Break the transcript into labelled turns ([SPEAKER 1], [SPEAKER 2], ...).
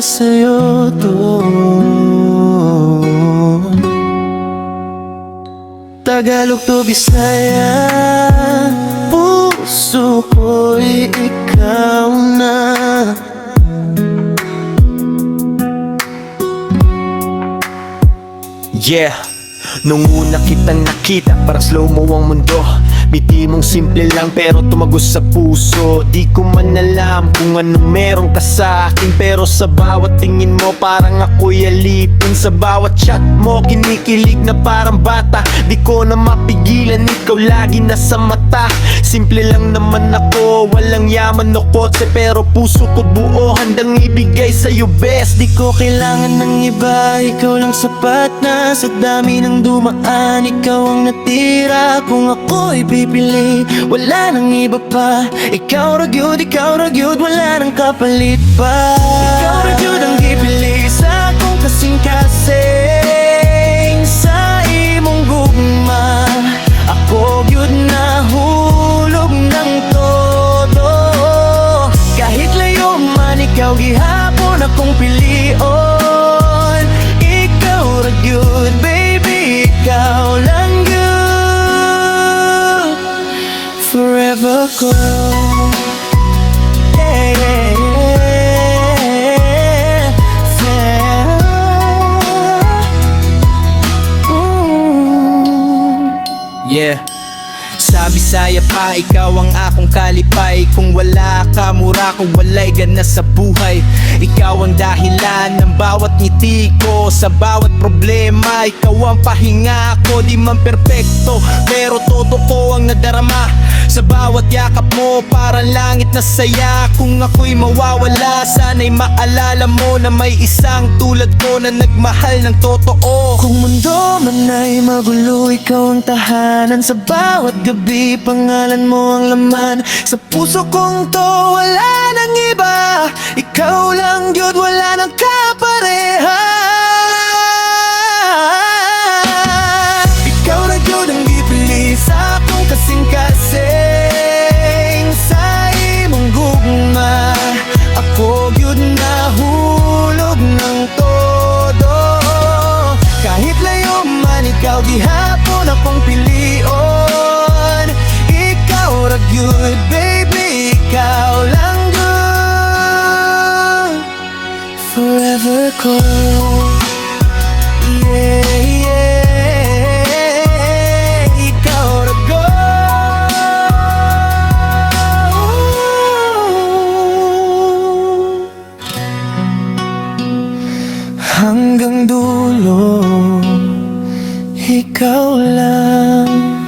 [SPEAKER 1] para sa'yo to. Tagalog to Bisaya, puso ko'y ikaw na.
[SPEAKER 2] Yeah, nung una kitang nakita, parang slow mo ang mundo. Biti mong simple lang pero tumagos sa puso. Di ko man alam kung anong meron ka sa akin, pero sa bawat tingin mo parang ako'y alipin. Sa bawat chat mo kinikilig na parang bata. Di ko na mapigilan, ikaw lagi nasa mata. Simple lang naman ako, walang yaman o kotse, pero puso ko buo, handang ibigay sa'yo best.
[SPEAKER 1] Di ko kailangan ng iba, ikaw lang sapat na. Sa dami ng dumaan, ikaw ang natira. Kung ako'y pipili, wala nang iba pa. Ikaw ragyod, wala nang kapalit pa. Ikaw ragyod ang ipili sa akong kasing-kasing. Sa imong gugma, ako gyud na hulog ng todo. Kahit layo man, ikaw gihapon akong pilion. Ikaw ragyod, baby, ikaw lang yun. Forever ko. Yeah, yeah,
[SPEAKER 2] Yeah, sa Bisaya pa, ikaw ang akong kalipay. Kung wala ka, mura kung wala'y gana sa buhay. Ikaw ang dahilan ng bawat ngiti ko. Sa bawat problema, ikaw ang pahinga ko. Di man perpekto, pero todo ko ang nadarama. Sa bawat yakap mo, parang langit na saya. Kung ako'y mawawala, sana'y maalala mo na may isang tulad ko na nagmahal ng totoo.
[SPEAKER 1] Kung mundo man ay magulo, ikaw ang tahanan. Sa bawat gabi, pangalan mo ang laman. Sa puso kong to, wala nang iba. Ikaw lang yun, wala nang kapareha. Ikaw na yun ang ipili sa akong kasing-kasing. Sa imong gugma, ako yun na hulog ng todo. Kahit layo man, ikaw gihapon akong pilion. Ikaw ragyod, baby, ikaw lang yun. Forever ko. Yeah, yeah, ikaw ragyod. Hanggang dulo, ikaw lang.